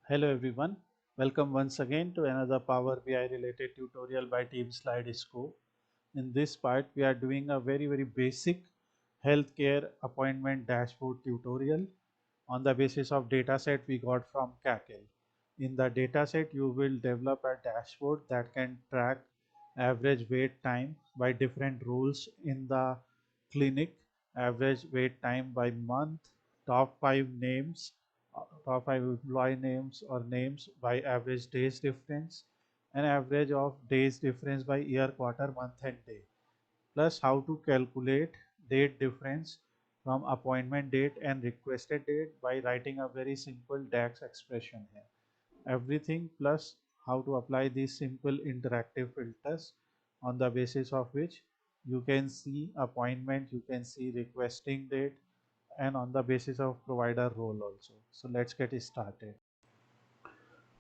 Hello everyone, welcome once again to another Power BI related tutorial by Team Slidescope. In this part, we are doing a very basic healthcare appointment dashboard tutorial on the basis of dataset we got from Kaggle. In the dataset, you will develop a dashboard that can track average wait time by different roles in the clinic, average wait time by month, top 5 names, top 5 employee names or names by average days difference, and average of days difference by year, quarter, month and day, plus how to calculate date difference from appointment date and requested date by writing a very simple DAX expression here. Everything plus how to apply these simple interactive filters on the basis of which you can see appointment, you can see requesting date, and on the basis of provider role also. So let's get started.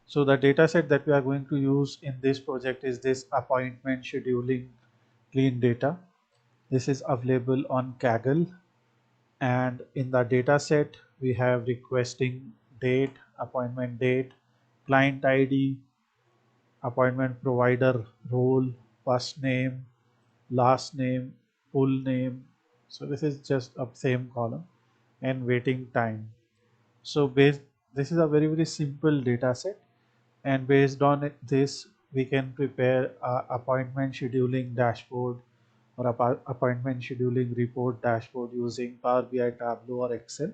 So the data set that we are going to use in this project is this appointment scheduling clean data. This is available on Kaggle, and in the data set we have requesting date, appointment date, client ID, appointment provider role, first name, last name, full name. So this is just a same column, and waiting time. So based, this is a very simple data set, and based on this we can prepare a appointment scheduling dashboard or appointment scheduling report dashboard using Power BI, Tableau or Excel.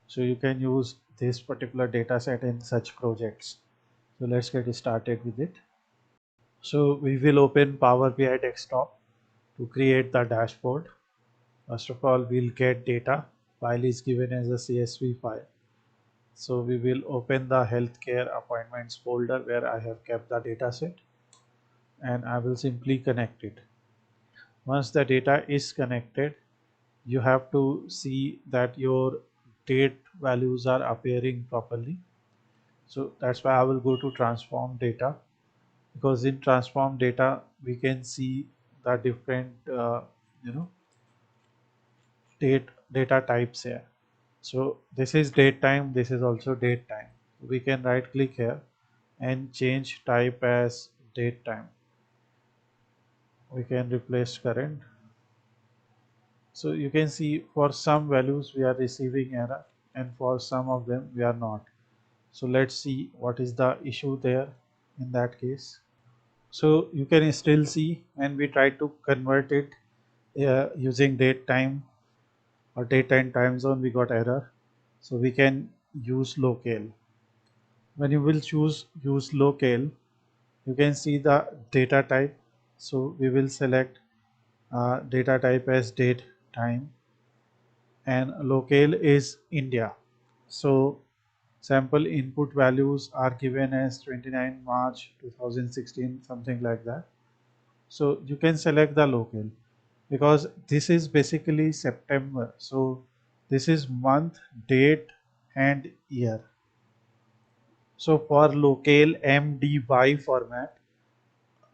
So you can use this particular data set in such projects. So let's get started with it. So we will open Power BI desktop to create the dashboard. First of all, we'll get data. File is given as a CSV file. So we will open the healthcare appointments folder where I have kept the data set, and I will simply connect it. Once the data is connected, you have to see that your date values are appearing properly. So that's why I will go to transform data, because in transform data we can see the different you know data types here. So this is date time, this is also date time. We can right click here and change type as date time. We can replace current. So you can see for some values we are receiving error, and for some of them we are not. So let's see what is the issue there in that case. So you can still see when we try to convert it using date time or date and time zone, we got error. So we can use locale. When you will choose use locale, you can see the data type. So we will select data type as date time, and locale is India. So sample input values are given as 29 March 2016, something like that. So you can select the locale because this is basically September. So this is month, date and year. So for locale MDY format,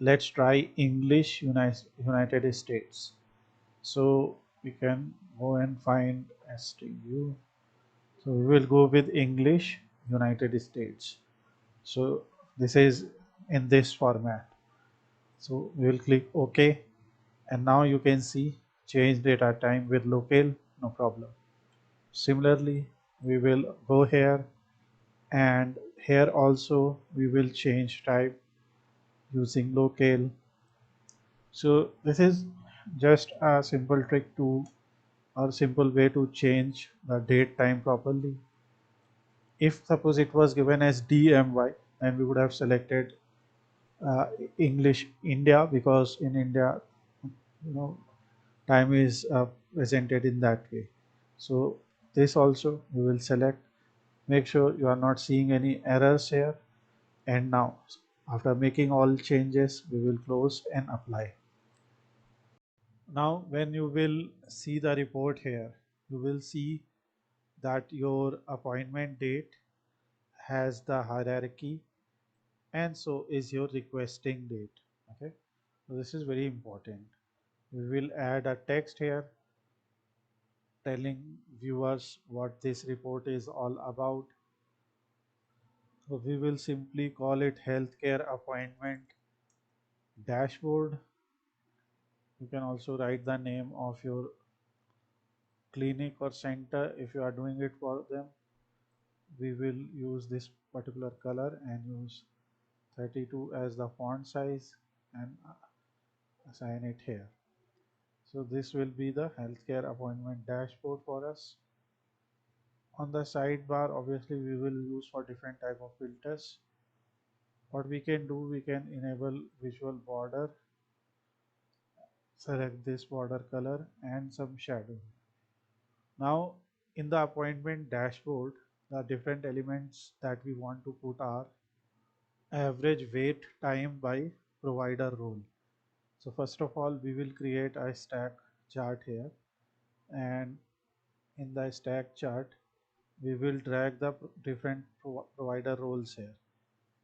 let's try English United States. So we can go and find STU. So we will go with English United States. So this is in this format. So we will click OK, and now you can see change data time with locale, no problem. Similarly, we will go here, and here also we will change type using locale. So this is just a simple trick to, or simple way to change the date time properly. If suppose it was given as DMY, then we would have selected uh, English India, because in India, you know, time is presented in that way. So this also we will select. Make sure you are not seeing any errors here. And now after making all changes, we will close and apply. Now when you will see the report here, you will see that your appointment date has the hierarchy, and so is your requesting date. Okay, so this is very important. We will add a text here telling viewers what this report is all about. So we will simply call it healthcare appointment dashboard. You can also write the name of your clinic or center if you are doing it for them. We will use this particular color and use 32 as the font size and assign it here. So this will be the healthcare appointment dashboard for us. On the sidebar, obviously we will use for different type of filters. What we can do, we can enable visual border, select this border color and some shadow. Now in the appointment dashboard, the different elements that we want to put are average wait time by provider role. So first of all, we will create a stack chart here, and in the stack chart, we will drag the different provider roles here.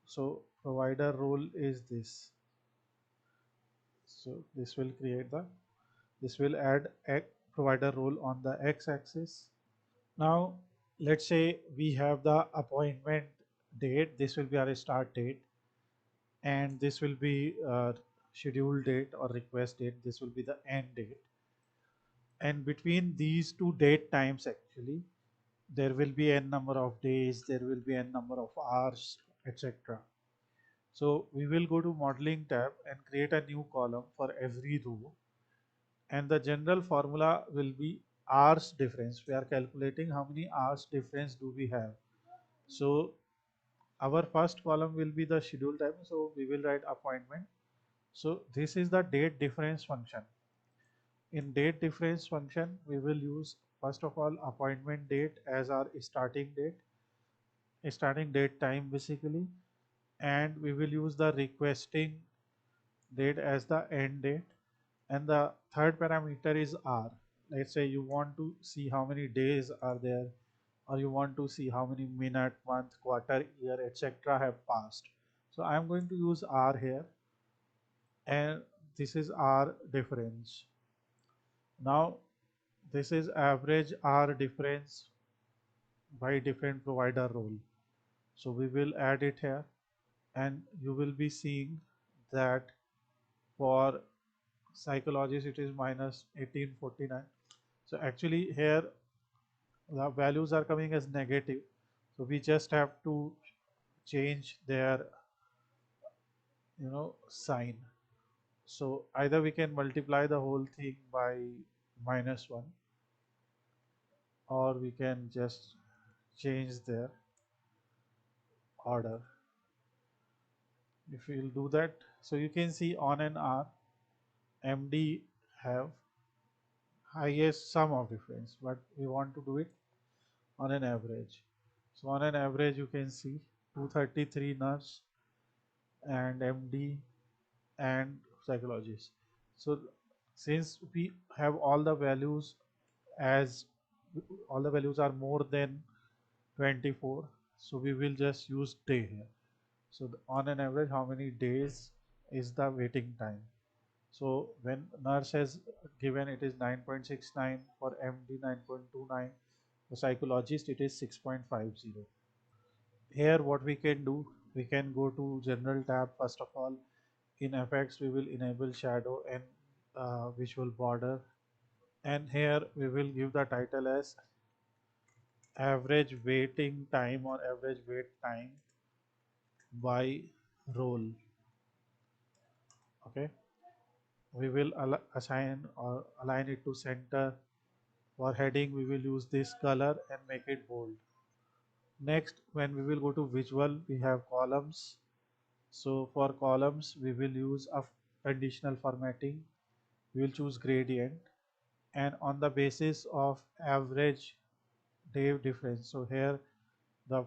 So provider role is this. So this will add a provider role on the x-axis. Now let's say we have the appointment date. This will be our start date, and this will be schedule date or request date. This will be the end date. And between these two date times, actually, there will be n number of days, there will be n number of hours, etc. So we will go to modeling tab and create a new column for every row, and the general formula will be hours difference. We are calculating how many hours difference do we have. So our first column will be the schedule time, so we will write appointment. So this is the date difference function. In date difference function, we will use first of all appointment date as our starting date time basically, and we will use the requesting date as the end date, and the third parameter is R. Let's say you want to see how many days are there, or you want to see how many minute, month, quarter, year, etc. have passed. So I am going to use R here, and this is R difference. Now this is average R difference by different provider role. So we will add it here, and you will be seeing that for psychologists it is minus 1849. So actually here the values are coming as negative. So we just have to change their sign. So either we can multiply the whole thing by -1, or we can just change their order. If we'll do that, so you can see on an R, MD have highest sum of difference, but we want to do it on an average. So on an average, you can see 233 nurse and MD and psychologist. So since we have all the values as all the values are more than 24, so we will just use day here. So on an average, how many days is the waiting time? So when nurse has given, it is 9.69, for MD 9.29, for psychologist it is 6.50. Here what we can do, we can go to general tab. First of all, in effects we will enable shadow and visual border, and here we will give the title as average waiting time or average wait time by role. Okay, we will assign or align it to center. For heading, we will use this color and make it bold. Next, when we will go to visual, we have columns. So for columns, we will use a conditional formatting. We will choose gradient, and on the basis of average day difference. So here the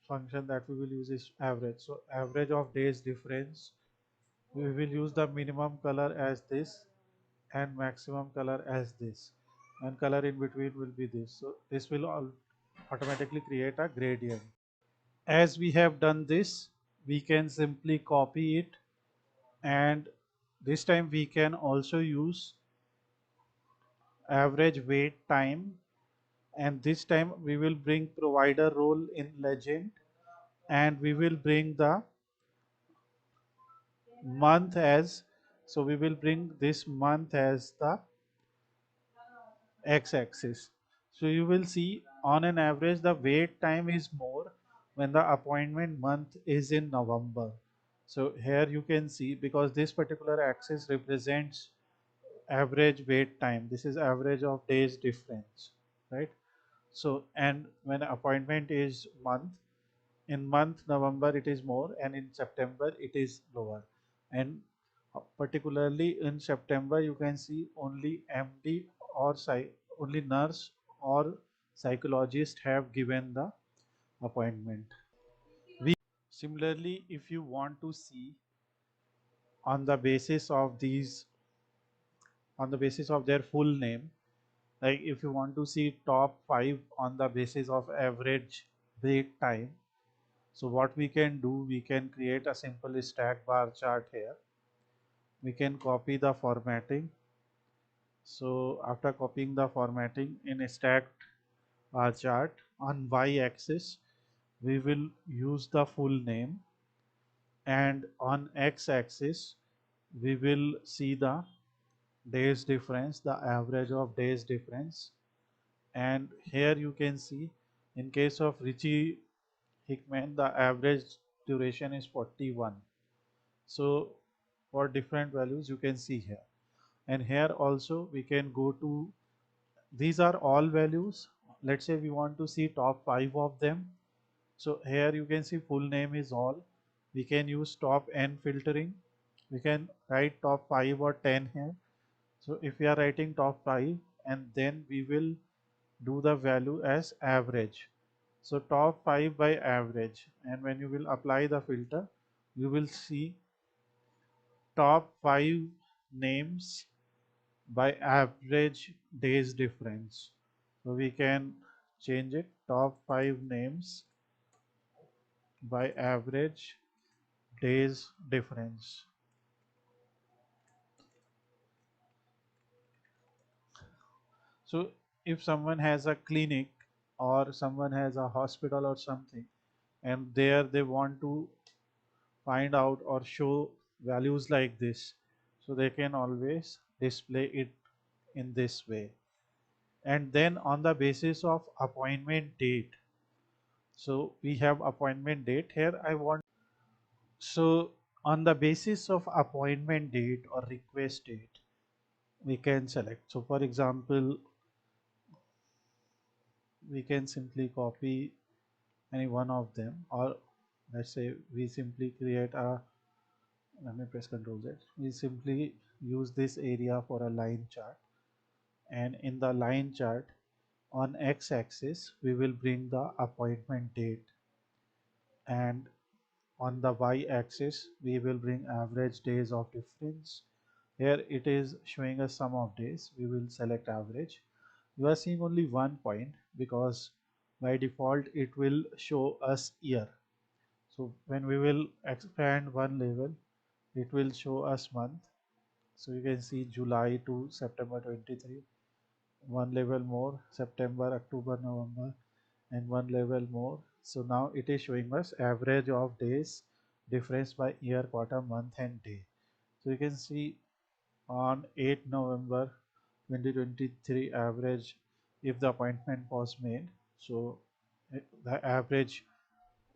function that we will use is average. So average of days difference, we will use the minimum color as this and maximum color as this, and color in between will be this. So this will all automatically create a gradient. As we have done this, we can simply copy it, and this time we can also use average wait time, and this time we will bring provider role in legend, and we will bring the month as, so we will bring this month as the x-axis. So you will see on an average the wait time is more when the appointment month is in November. So here you can see, because this particular axis represents average wait time, this is average of days difference, right? So and when appointment is month, in month November it is more, and in September it is lower. And particularly in September you can see only MD or only nurse or psychologist have given the appointment. Similarly, if you want to see on the basis of these, on the basis of their full name, like if you want to see top 5 on the basis of average wait time, so what we can do, we can create a simple stack bar chart here. We can copy the formatting. So after copying the formatting in a stacked bar chart, on y-axis we will use the full name, and on x-axis we will see the days difference, the average of days difference. And here you can see, in case of Richie Hickman, the average duration is 41. So for different values you can see here, and here also we can go to, these are all values. Let's say we want to see top 5 of them. So here you can see full name is all. We can use top n filtering. We can write top 5 or 10 here. So if we are writing top 5, and then we will do the value as average. So top 5 by average, and when you will apply the filter, you will see top 5 names by average days difference. So we can change it, top 5 names by average days difference. So if someone has a clinic or someone has a hospital or something, and there they want to find out or show values like this, so they can always display it in this way. And then on the basis of appointment date, so we have appointment date here. I want, so on the basis of appointment date or request date, we can select. So for example, we can simply copy any one of them, or let's say we simply create a, let me press Ctrl Z. We simply use this area for a line chart, and in the line chart on x-axis we will bring the appointment date, and on the y-axis we will bring average days of difference. Here it is showing us sum of days. We will select average. You are seeing only one point because by default it will show us year. So when we will expand one level, it will show us month. So you can see July to September 23, one level more, September, October, November, and one level more. So now it is showing us average of days difference by year, quarter, month, and day. So you can see on 8 November 2023 average, if the appointment was made, so the average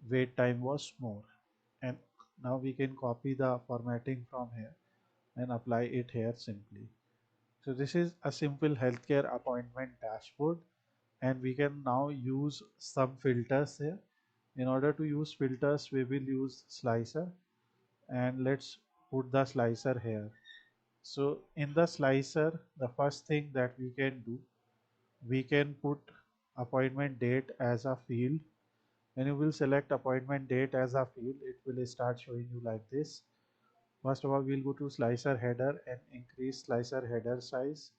wait time was more. And now we can copy the formatting from here and apply it here simply. So this is a simple healthcare appointment dashboard, and we can now use some filters here. In order to use filters, we will use slicer, and let's put the slicer here. So in the slicer, the first thing that we can do, we can put appointment date as a field. When you will select appointment date as a field, it will start showing you like this. First of all, we'll go to slicer header and increase slicer header size.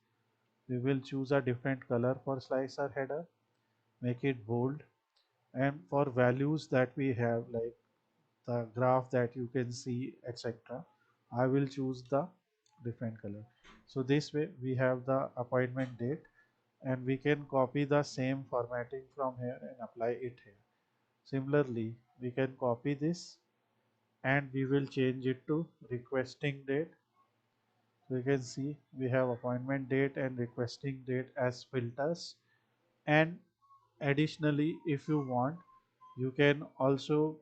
We will choose a different color for slicer header, make it bold, and for values that we have, like the graph that you can see, etc., I will choose the different color. So this way we have the appointment date, and we can copy the same formatting from here and apply it here. Similarly, we can copy this and we will change it to requesting date. So you can see we have appointment date and requesting date as filters. And additionally, if you want, you can also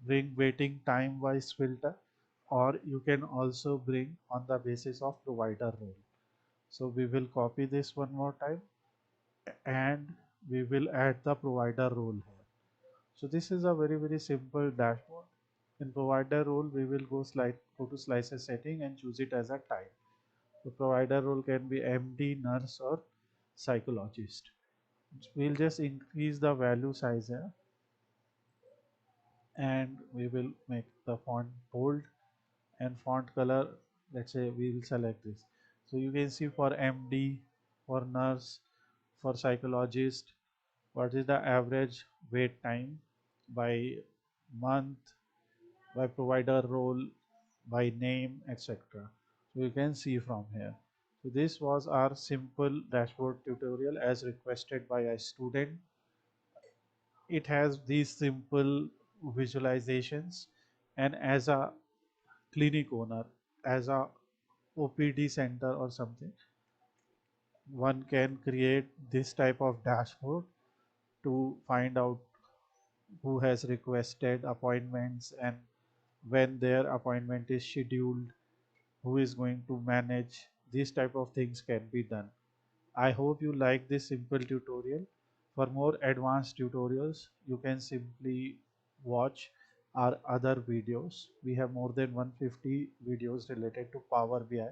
bring waiting time wise filter, or you can also bring on the basis of provider role. So we will copy this one more time and we will add the provider role here. So this is a very simple dashboard. In provider role, we will go to slices setting and choose it as a type. The provider role can be MD, nurse, or psychologist. We'll just increase the value size here and we will make the font bold, and font color, let's say we will select this. So you can see for MD, for nurse, for psychologist, what is the average wait time by month, by provider role, by name, etc. So you can see from here. So this was our simple dashboard tutorial as requested by a student. It has these simple visualizations, and as a clinic owner, as a OPD center or something, one can create this type of dashboard to find out who has requested appointments and when their appointment is scheduled, who is going to manage. These type of things can be done. I hope you like this simple tutorial. For more advanced tutorials, you can simply watch our other videos. We have more than 150 videos related to Power BI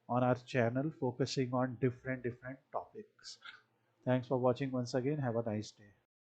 on our channel, focusing on different topics. Thanks for watching once again. Have a nice day.